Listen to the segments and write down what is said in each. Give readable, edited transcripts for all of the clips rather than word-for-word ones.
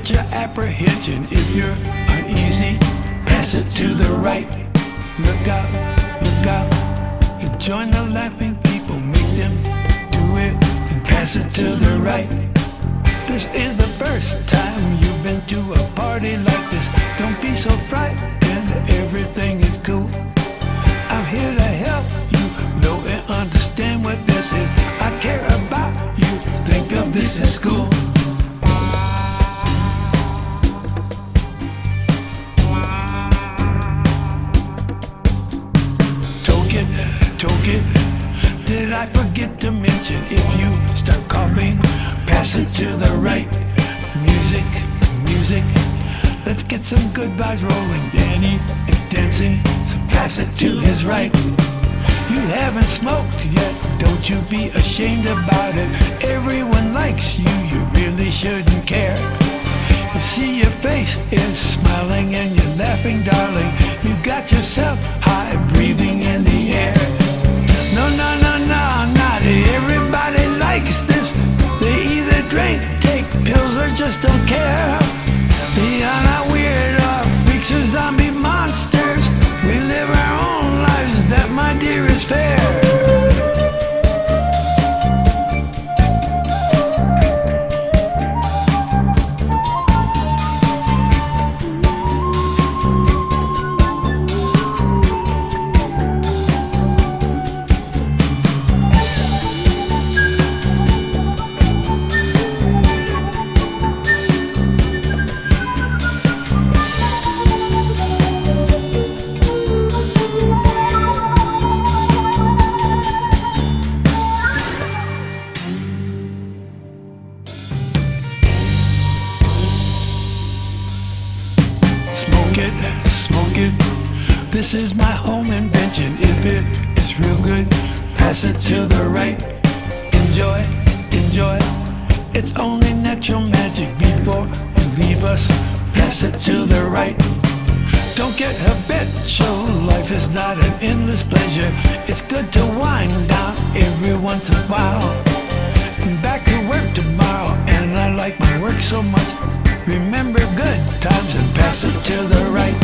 get your apprehension. If you're uneasy, pass it to the right. Look out, look out. You join the laughing people, make them do it and pass it to the right. This is the first time you've been to a party like this. Don't be so frightened, everything is cool. I'm here to help you know and understand what this is. I care about you, think of this as school. Toke it, did I forget to mention, if you start coughing, pass it to the right. Music, music, let's get some good vibes rolling. Danny is dancing, so pass it to his right. You haven't smoked yet, don't you be ashamed about it. Everyone likes you, you really shouldn't care. You see your face is smiling and you're laughing, darling. You got yourself high, breathing in the air. No, no, no, no, not everybody likes this. They either drink, take pills, or just don't care. They are not weird or freaks or zombie monsters. We live our own lives, that, my dear, is fair. Smoke it, this is my home invention. If it is real good, pass it to the right. Enjoy, enjoy, it's only natural magic. Before you leave us, pass it to the right. Don't get habitual, life is not an endless pleasure. It's good to wind down every once in a while. I'm back to work tomorrow, and I like my work so much. Remember good times and pass it to the right.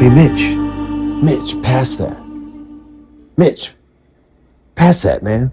Hey, Mitch, pass that. Mitch, pass that, man.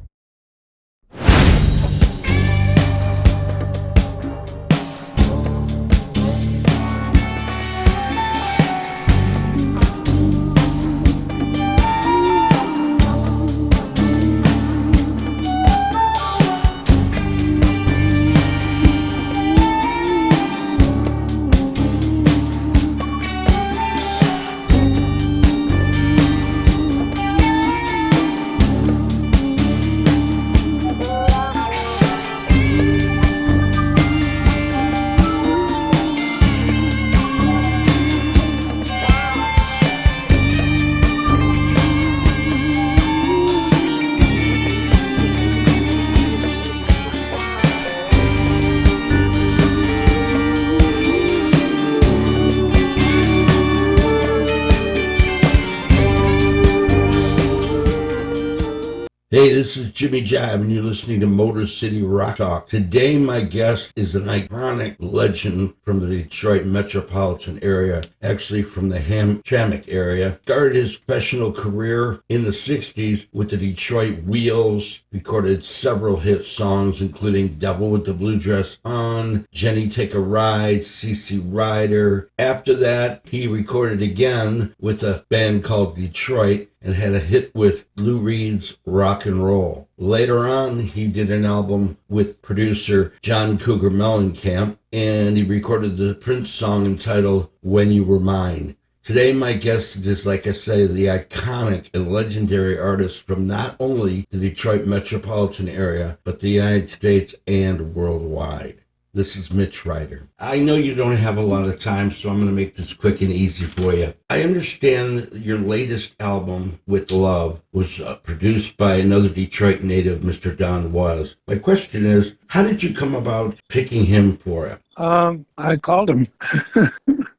Hey, this is Jimmy Jive, and you're listening to Motor City Rock Talk. Today, my guest is an iconic legend from the Detroit metropolitan area, actually from the Hamtramck area. Started his professional career in the 60s with the Detroit Wheels, recorded several hit songs, including Devil with the Blue Dress On, Jenny Take a Ride, CC Rider. After that, he recorded again with a band called Detroit and had a hit with Lou Reed's Rock and Roll. Later on, he did an album with producer John Cougar Mellencamp, and he recorded the Prince song entitled When You Were Mine. Today, my guest is, like I say, the iconic and legendary artist from not only the Detroit metropolitan area, but the United States and worldwide. This is Mitch Ryder. I know you don't have a lot of time, so I'm going to make this quick and easy for you. I understand your latest album, With Love, was produced by another Detroit native, Mr. Don Was. My question is, how did you come about picking him for it? I called him.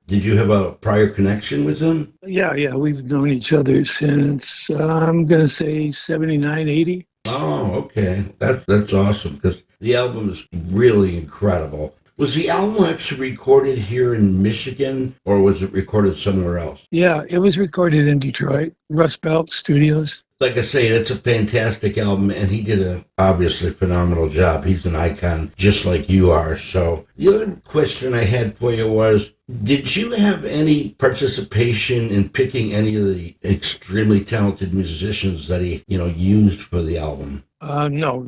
Did you have a prior connection with him? Yeah, we've known each other since, I'm going to say 79, 80. Oh, okay. That's awesome, because the album is really incredible. Was the album actually recorded here in Michigan, or was it recorded somewhere else? Yeah, it was recorded in Detroit, Rust Belt Studios. Like I say, it's a fantastic album, and he did a obviously phenomenal job. He's an icon, just like you are. So the other question I had for you was, did you have any participation in picking any of the extremely talented musicians that he, used for the album? No,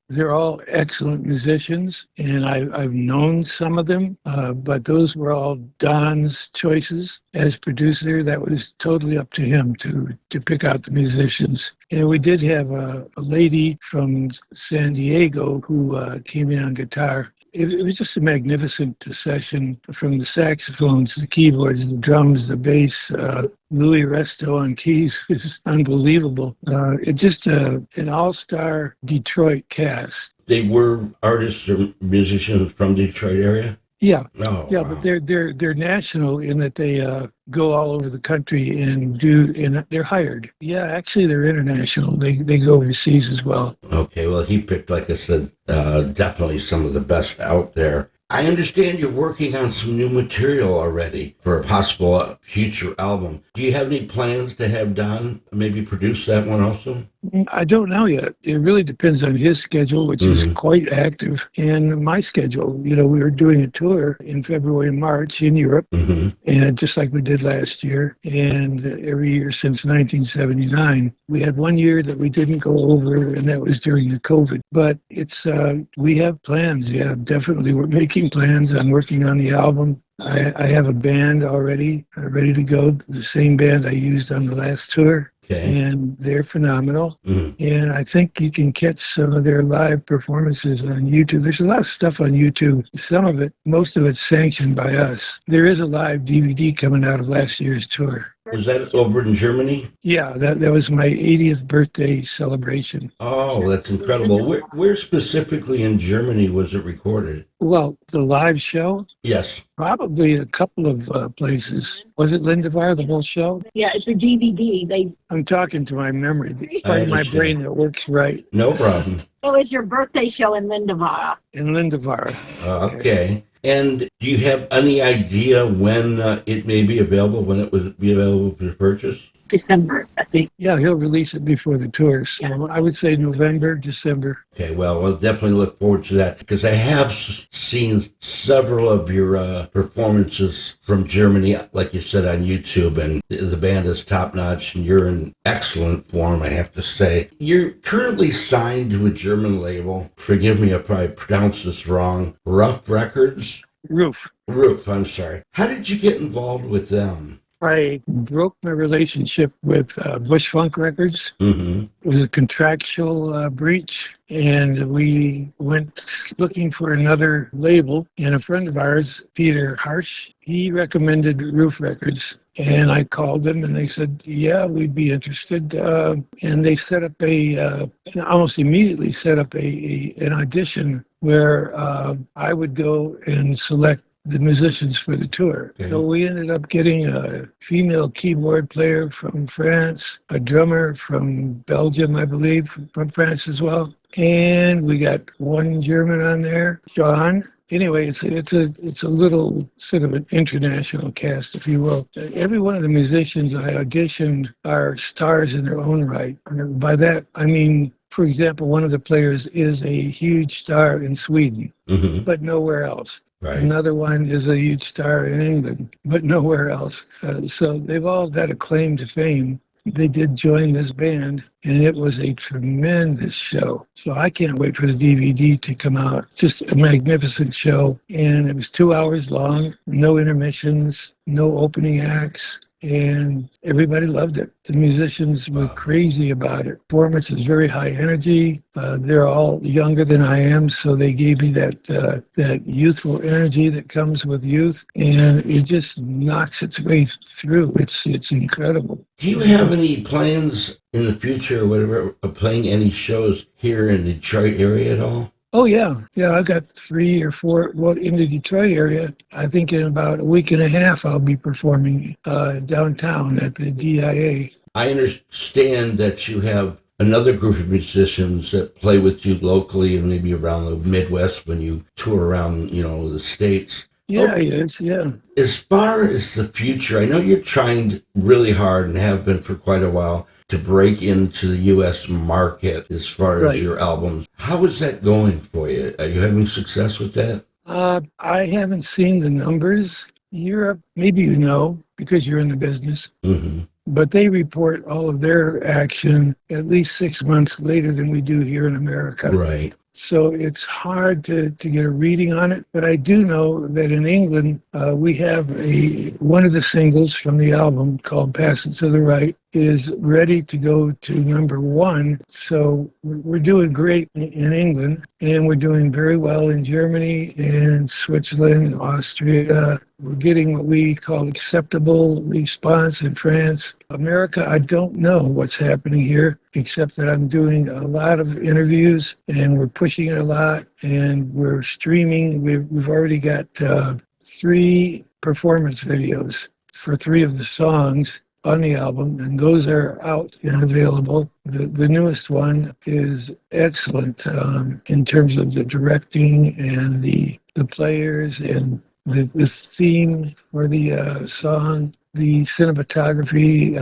they're all excellent musicians, and I've known some of them, but those were all Don's choices as producer. That was totally up to him to pick out the musicians. And we did have a lady from San Diego who came in on guitar. It was just a magnificent session, from the saxophones, the keyboards, the drums, the bass. Louis Resto on keys was unbelievable. It just an all-star Detroit cast. They were artists or musicians from the Detroit area? Yeah, Oh, yeah, wow. but they're national in that they go all over the country and they're hired. Yeah, actually they're international. They go overseas as well. Okay, well, he picked, like I said, definitely some of the best out there. I understand you're working on some new material already for a possible future album. Do you have any plans to have Don maybe produce that one also? I don't know yet. It really depends on his schedule, which is quite active, and my schedule. We were doing a tour in February and March in Europe, and just like we did last year, and every year since 1979. We had one year that we didn't go over, and that was during the COVID. But we have plans. Yeah, definitely. We're making plans. I'm working on the album. I have a band already ready to go, the same band I used on the last tour. Okay. And they're phenomenal. And I think you can catch some of their live performances on YouTube. There's a lot of stuff on YouTube. Most of it's sanctioned by us. There is a live DVD coming out of last year's tour. Was that over in Germany? Yeah, that was my 80th birthday celebration. Oh, that's incredible. Where specifically in Germany was it recorded? Well, the live show, Yes. probably a couple of places. Was it Lindevar, the whole show? Yeah, it's a DVD. I'm talking to my memory, the I part of my understand. brain that works right. No problem. It was your birthday show in Lindevar. In Lindevar. Okay. And do you have any idea when it may be available, when it would be available to purchase? December, I think. Yeah, he'll release it before the tour. So I would say November, December. Okay, well, we'll definitely look forward to that, because I have seen several of your performances from Germany, like you said, on YouTube, and the band is top-notch, and you're in excellent form, I have to say. You're currently signed to a German label. Forgive me if I pronounce this wrong. Rough Records? Roof. I'm sorry. How did you get involved with them? I broke my relationship with Bush Funk Records. Mm-hmm. It was a contractual breach, and we went looking for another label. And a friend of ours, Peter Harsh, he recommended Roof Records. And I called them, and they said, yeah, we'd be interested. And they set up almost immediately set up an audition where I would go and select the musicians for the tour. Okay. So we ended up getting a female keyboard player from France, a drummer from Belgium, I believe, from France as well. And we got one German on there, John. Anyway, it's a little sort of an international cast, if you will. Every one of the musicians I auditioned are stars in their own right. And by that, I mean, for example, one of the players is a huge star in Sweden, Mm-hmm. but nowhere else. Right. Another one is a huge star in England, but nowhere else. So they've all got a claim to fame. They did join this band, and it was a tremendous show. So I can't wait for the DVD to come out. Just a magnificent show. And it was 2 hours long, no intermissions, no opening acts. And everybody loved it. The musicians were crazy about it. Performance is very high energy. They're all younger than I am, so they gave me that youthful energy that comes with youth, and it just knocks its way through. It's incredible. Do you have any plans in the future or whatever of playing any shows here in the Detroit area at all? Oh, yeah. Yeah, I've got 3 or 4. Well, in the Detroit area, I think in about a week and a half, I'll be performing downtown at the DIA. I understand that you have another group of musicians that play with you locally and maybe around the Midwest when you tour around, the States. Yeah, yeah. As far as the future, I know you're trying really hard and have been for quite a while to break into the U.S. market as far as your albums. How is that going for you? Are you having success with that? I haven't seen the numbers. Europe, maybe you know, because you're in the business. Mm-hmm. But they report all of their action at least 6 months later than we do here in America. Right. So it's hard to get a reading on it. But I do know that in England, we have one of the singles from the album called Pass It to the Right is ready to go to #1. So we're doing great in England, and we're doing very well in Germany and Switzerland, Austria. We're getting what we call acceptable response in France. America, I don't know what's happening here, except that I'm doing a lot of interviews, and we're pushing it a lot, and we're streaming. We've already got 3 performance videos for 3 of the songs on the album, and those are out and available. The newest one is excellent in terms of the directing and the players and the theme for the song, the cinematography,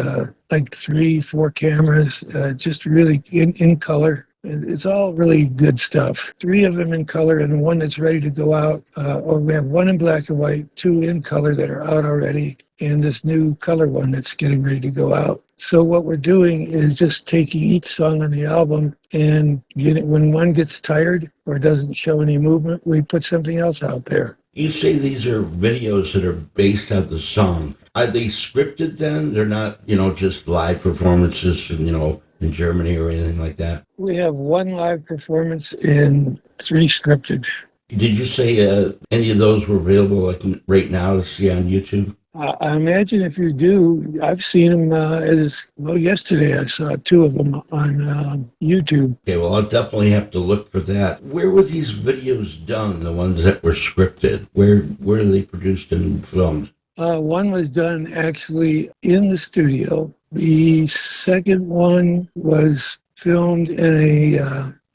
like 3-4 cameras, just really in color. It's all really good stuff. 3 of them in color and 1 that's ready to go out. Or we have 1 in black and white, 2 in color that are out already, and this new color one that's getting ready to go out. So what we're doing is just taking each song on the album and when one gets tired or doesn't show any movement, we put something else out there. You say these are videos that are based on the song. Are they scripted then? They're not, just live performances, in Germany or anything like that? We have 1 live performance and 3 scripted. Did you say any of those were available right now to see on YouTube? I imagine if you do, I've seen them yesterday I saw 2 of them on YouTube. Okay, well, I'll definitely have to look for that. Where were these videos done, the ones that were scripted? Where are they produced and filmed? One was done actually in the studio. The second one was filmed in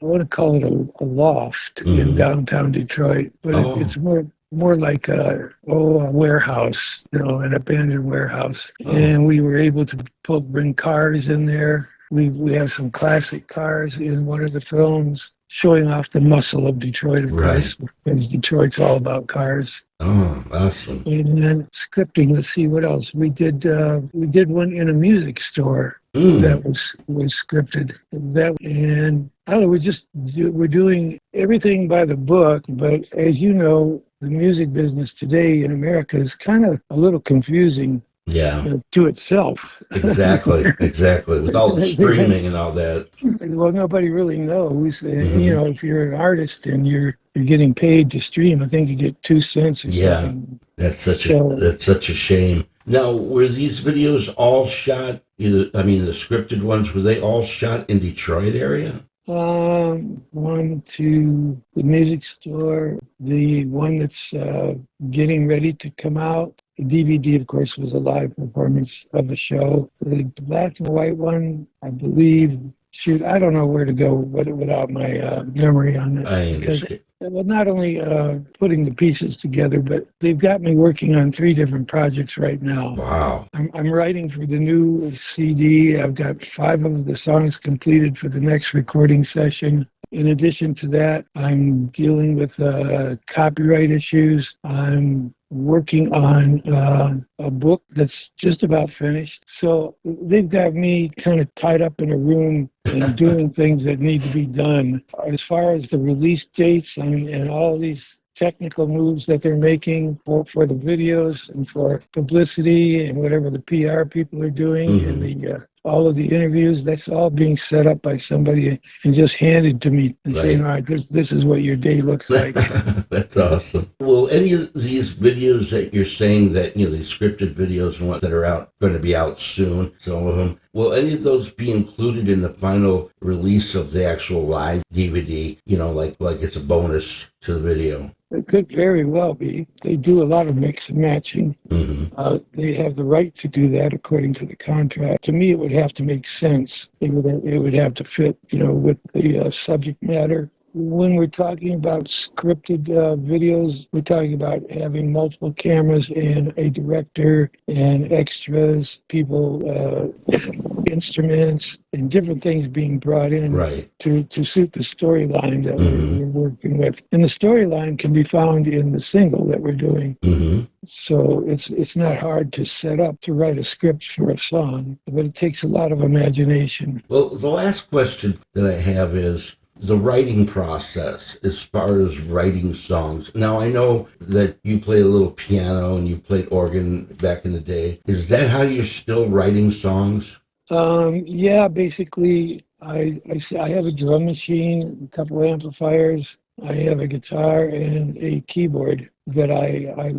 I want to call it a loft in downtown Detroit, but it's more like a warehouse, an abandoned warehouse. And we were able to bring cars in there. We have some classic cars in one of the films, showing off the muscle of Detroit, of course, because Detroit's all about cars. Oh, awesome. And then scripting, let's see what else. We did one in a music store that was scripted. And I don't know, we're doing everything by the book, but as you know, the music business today in America is kind of a little confusing. Yeah. To itself. Exactly. With all the streaming and all that. Well, nobody really knows. If you're an artist and you're getting paid to stream, I think you get 2 cents or something. That's such a shame. Now, were these videos all shot? The scripted ones, were they all shot in Detroit area? One to the music store, the one that's getting ready to come out. The DVD, of course, was a live performance of the show. The black and white one, I believe, shoot, I don't know where to go without my memory on this. I Because, understand. well, not only putting the pieces together, but they've got me working on 3 different projects right now. Wow. I'm writing for the new CD. I've got 5 of the songs completed for the next recording session. In addition to that, I'm dealing with copyright issues. I'm working on a book that's just about finished. So they've got me kind of tied up in a room and doing things that need to be done. As far as the release dates and all these technical moves that they're making for the videos and for publicity and whatever the PR people are doing and the all of the interviews, that's all being set up by somebody and just handed to me and saying, all right, this is what your day looks like. That's awesome. Will any of these videos that you're saying that, you know, these scripted videos and what that are out, going to be out soon, some of them, will any of those be included in the final release of the actual live DVD, you know, like it's a bonus to the video? It could very well be. They do a lot of mix and matching. They have the right to do that according to the contract. To me, it would have to make sense. It would have to fit, you know, with the subject matter. When we're talking about scripted videos, we're talking about having multiple cameras and a director and extras, people, instruments, and different things being brought in to suit the storyline that we're working with. And the storyline can be found in the single that we're doing. So it's not hard to set up to write a script for a song, but it takes a lot of imagination. Well, the last question that I have is the writing process as far as writing songs. Now, I know that you play a little piano and you played organ back in the day. Is that how you're still writing songs? Yeah, basically, I have a drum machine, a couple of amplifiers. I have a guitar and a keyboard that I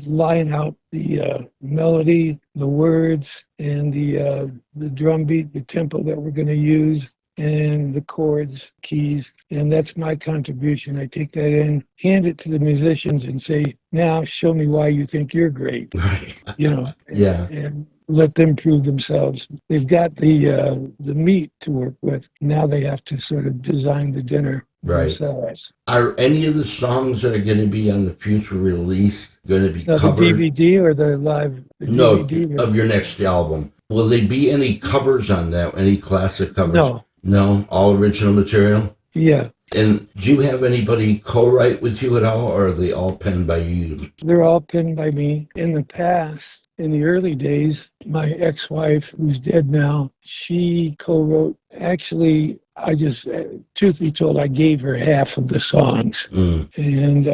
line out the melody, the words, and the drum beat, the tempo that we're going to use, and the chords, keys, and that's my contribution. I take that in, hand it to the musicians, and say, "Now, show me why you think you're great." You know, and let them prove themselves. They've got the meat to work with. Now they have to sort of design the dinner themselves. Are any of the songs that are going to be on the future release going to be covered? The DVD or the live? No, DVD of your next album. Will there be any covers on that? Any classic covers? No, all original material? Yeah. And do you have anybody co-write with you at all, or are they all penned by you? They're all penned by me. In the past, in the early days, my ex-wife, who's dead now, she co-wrote. Actually, I just, truth be told, I gave her half of the songs. And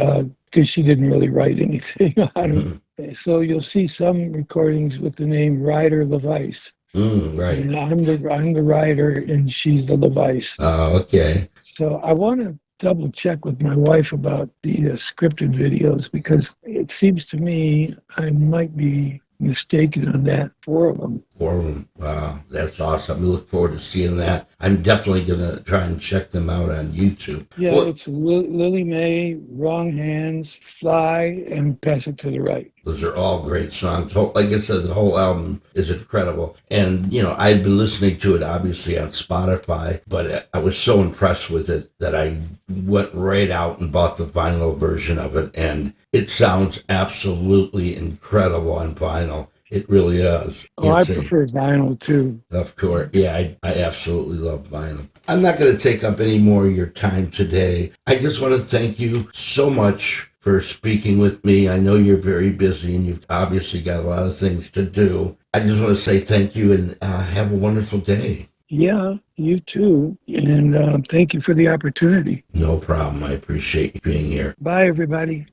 because she didn't really write anything on them. So you'll see some recordings with the name Ryder LeVice. And I'm the writer, and she's the LeVice. Oh, okay. So I want to double check with my wife about the scripted videos, because it seems to me I might be mistaken on that. 4 of them. 4 of them. Wow, that's awesome. I look forward to seeing that. I'm definitely going to try and check them out on YouTube. Yeah, it's Lily Mae, Wrong Hands, Fly, and Pass It to the Right. Those are all great songs. Like I said, the whole album is incredible. And, you know, I'd been listening to it, obviously, on Spotify, but I was so impressed with it that I went right out and bought the vinyl version of it. And it sounds absolutely incredible on vinyl. It really is. Oh, I prefer vinyl, too. Of course. Yeah, I absolutely love vinyl. I'm not going to take up any more of your time today. I just want to thank you so much for speaking with me. I know you're very busy and you've obviously got a lot of things to do. I just want to say thank you and have a wonderful day. Yeah, you too. And thank you for the opportunity. No problem. I appreciate you being here. Bye, everybody.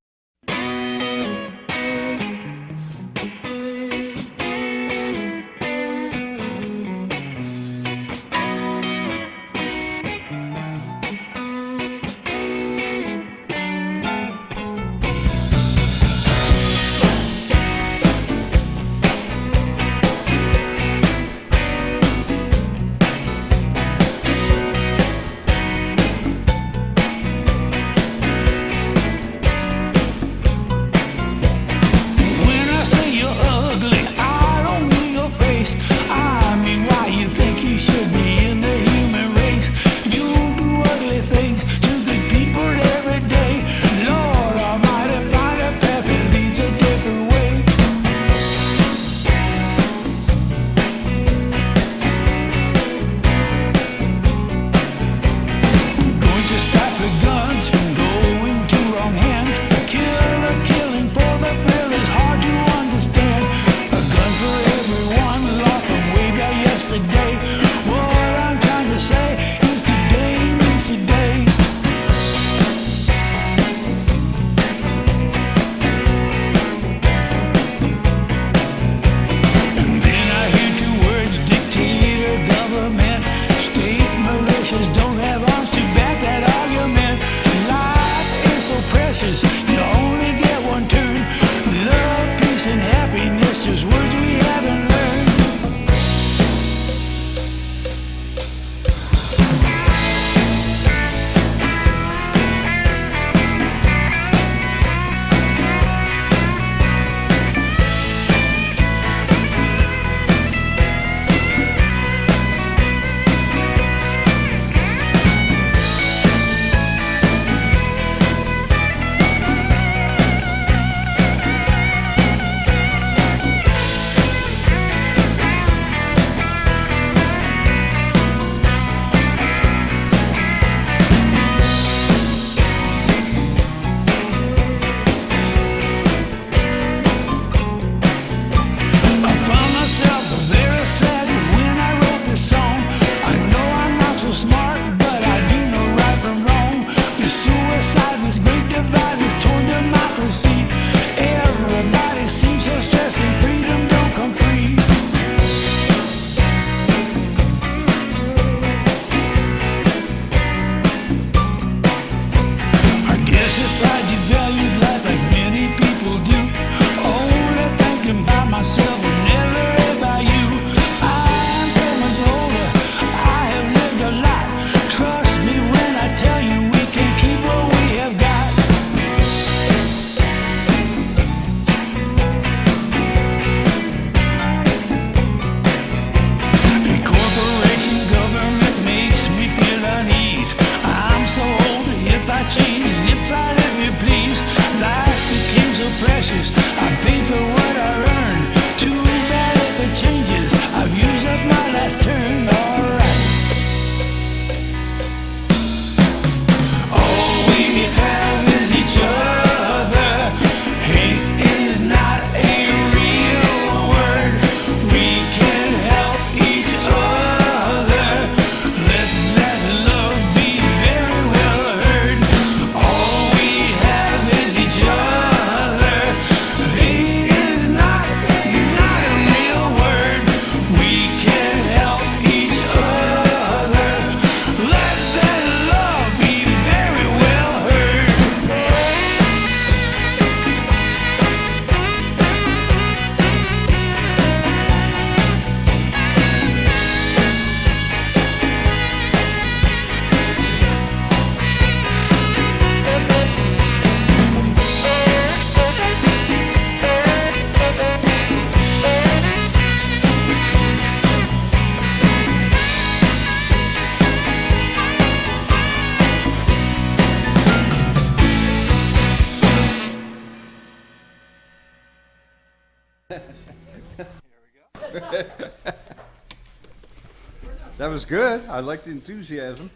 That was good. I like the enthusiasm.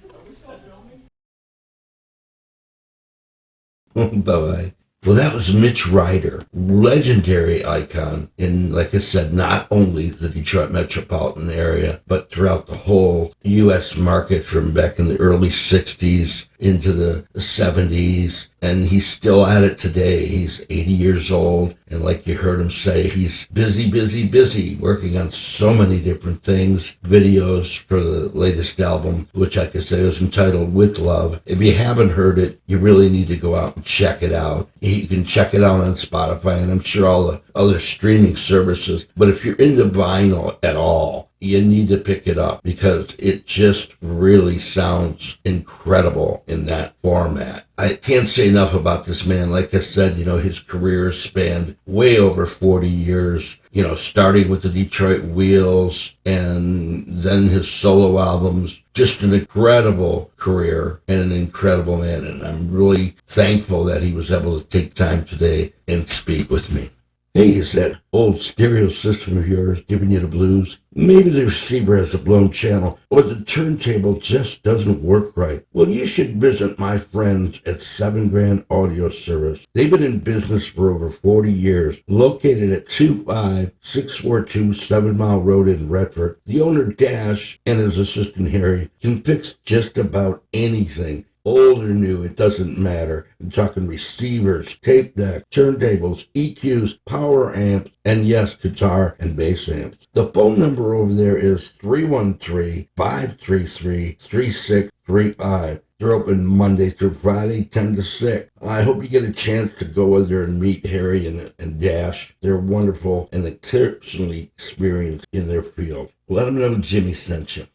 Bye-bye. Well, that was Mitch Ryder, legendary icon in, like I said, not only the Detroit metropolitan area, but throughout the whole U.S. market from back in the early 60s into the 70s. And he's still at it today. He's 80 years old. And like you heard him say, he's busy, working on so many different things. Videos for the latest album, which, like I said, is entitled With Love. If you haven't heard it, you really need to go out and check it out. You can check it out on Spotify and I'm sure all the other streaming services. But if you're into vinyl at all, you need to pick it up because it just really sounds incredible in that format. I can't say enough about this man. Like I said, his career spanned way over 40 years, starting with the Detroit Wheels and then his solo albums. Just an incredible career and an incredible man. And I'm really thankful that he was able to take time today and speak with me. Hey, is that old stereo system of yours giving you the blues? Maybe the receiver has a blown channel or the turntable just doesn't work right. Well, you should visit my friends at 7 Grand Audio Service. They've been in business for over 40 years, located at 25642 7 Mile Road in Redford. The owner, Dash, and his assistant, Harry, can fix just about anything. Old or new, it doesn't matter. I'm talking receivers, tape deck, turntables, EQs, power amps, and yes, guitar and bass amps. The phone number over there is 313-533-3635. They're open Monday through Friday, 10 to 6. I hope you get a chance to go over there and meet Harry and Dash. They're wonderful and exceptionally experienced in their field. Let them know Jimmy sent you.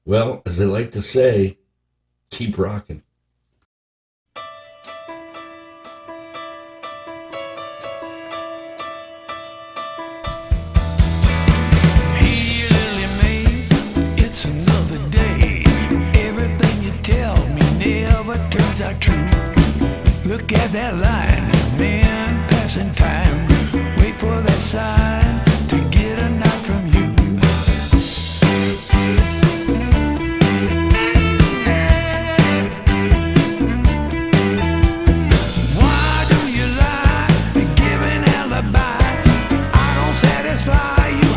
Well, as they like to say, keep rocking. Hey, Lily Mae, it's another day. Everything you tell me never turns out true. Look at that line, man passing time. Wait for that sign to get a nod from you. Why do you lie and give an alibi? I don't satisfy you.